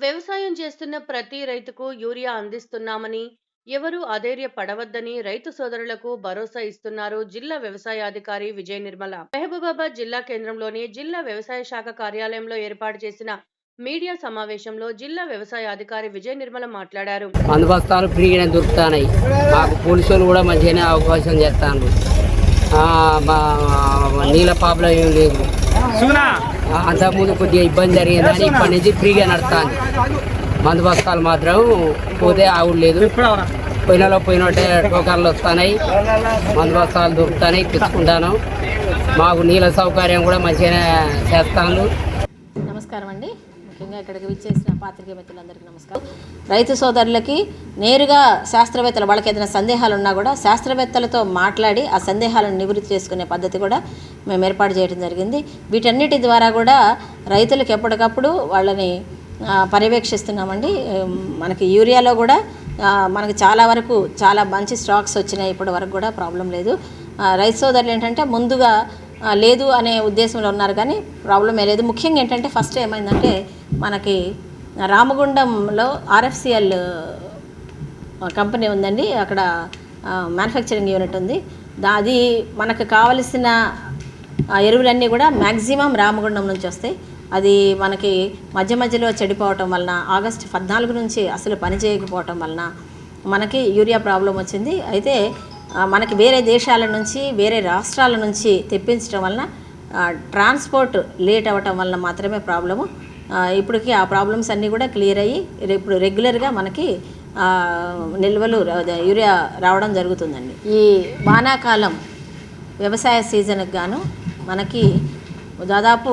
వ్యవసాయం చేస్తున్న ప్రతి రైతుకు యూరియా అందిస్తున్నామని, ఎవరూ అధైర్యపడవద్దని రైతు సోదరులకు భరోసా ఇస్తున్నారు జిల్లా వ్యవసాయాధికారి విజయ నిర్మల. మహబూబాబాద్ జిల్లా కేంద్రంలోని జిల్లా వ్యవసాయ శాఖ కార్యాలయంలో ఏర్పాటు చేసిన మీడియా సమావేశంలో జిల్లా వ్యవసాయ అధికారి విజయ నిర్మల మాట్లాడారు. మందు బస్తాలు ఫ్రీగానే దొరుకుతున్నాయి. మాకు పోలీసులు కూడా మంచిగానే అవకాశం చేస్తాను. నీళ్ళ ప్రాబ్లం ఏం లేదు. అంతకుముందు కొద్దిగా ఇబ్బంది జరిగిందని ఇప్పటి నుంచి ఫ్రీగా నడుస్తుంది. మందు బస్తాలు మాత్రం పోతే ఆవుడు లేదు. పోయినట్టే టోకన్లు వస్తున్నాయి, మందు బస్తాలు దొరుకుతున్నాయి, తెచ్చుకుంటాను. మాకు నీళ్ళ సౌకర్యం కూడా మంచిగానే చేస్తాను. నమస్కారం అండి. ముఖ్యంగా ఇక్కడికి విచ్చేసిన పాత్రికేయ మిత్రులందరికీ నమస్కారం. రైతు సోదరులకి నేరుగా శాస్త్రవేత్తలు వాళ్ళకి ఏదైనా సందేహాలు ఉన్నా కూడా శాస్త్రవేత్తలతో మాట్లాడి ఆ సందేహాలను నివృత్తి చేసుకునే పద్ధతి కూడా మేము ఏర్పాటు చేయడం జరిగింది. వీటన్నిటి ద్వారా కూడా రైతులకు ఎప్పటికప్పుడు వాళ్ళని పర్యవేక్షిస్తున్నామండి. మనకి యూరియాలో కూడా మనకి చాలా మంచి స్టాక్స్ వచ్చినాయి. ఇప్పటి వరకు కూడా ప్రాబ్లం లేదు. రైతు సోదరులు ఏంటంటే ముందుగా లేదు అనే ఉద్దేశంలో ఉన్నారు, కానీ ప్రాబ్లం లేదు. ముఖ్యంగా ఏంటంటే ఫస్ట్ ఏమైందంటే మనకి రామగుండంలో RFCL కంపెనీ ఉందండి. అక్కడ మ్యానుఫ్యాక్చరింగ్ యూనిట్ ఉంది. అది మనకు కావలసిన ఎరువులన్నీ కూడా మ్యాక్సిమం రామగుండం నుంచి వస్తాయి. అది మనకి మధ్యలో చెడిపోవటం వలన ఆగస్టు 14 నుంచి అసలు పని చేయకపోవటం వలన మనకి యూరియా ప్రాబ్లం వచ్చింది. అయితే మనకి వేరే దేశాల నుంచి వేరే రాష్ట్రాల నుంచి తెప్పించడం వలన ట్రాన్స్పోర్ట్ లేట్ అవ్వటం వలన మాత్రమే ప్రాబ్లము. ఇప్పటికి ఆ ప్రాబ్లమ్స్ అన్నీ కూడా క్లియర్ అయ్యి ఇప్పుడు రెగ్యులర్గా మనకి నిల్వలు యూరియా రావడం జరుగుతుందండి. ఈ వానాకాలం వ్యవసాయ సీజన్కి గాను మనకి దాదాపు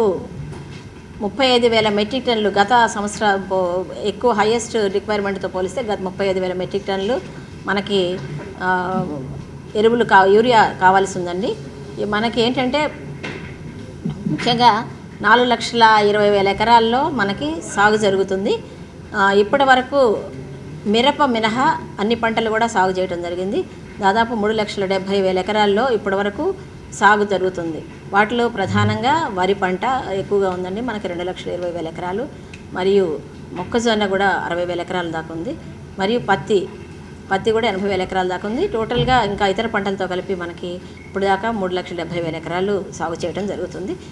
35,000 మెట్రిక్ టన్నులు గత సంవత్సరం ఎక్కువ హైయెస్ట్ రిక్వైర్మెంట్తో పోలిస్తే గత 35,000 మెట్రిక్ టన్నులు మనకి ఎరువులు యూరియా కావాల్సి ఉందండి. మనకి ఏంటంటే ముఖ్యంగా 4,20,000 ఎకరాల్లో మనకి సాగు జరుగుతుంది. ఇప్పటి వరకు మిరప మినహా అన్ని పంటలు కూడా సాగు చేయడం జరిగింది. దాదాపు 3,70,000 ఎకరాల్లో ఇప్పటి వరకు సాగు జరుగుతుంది. వాటిలో ప్రధానంగా వరి పంట ఎక్కువగా ఉందండి. మనకి 2,20,000 ఎకరాలు, మరియు మొక్కజొన్న కూడా 60,000 ఎకరాల దాకా ఉంది, మరియు పత్తి కూడా 80,000 ఎకరాల దాకా ఉంది. టోటల్గా ఇంకా ఇతర పంటలతో కలిపి మనకి ఇప్పుడు దాకా 3,70,000 ఎకరాలు సాగు చేయడం జరుగుతుంది.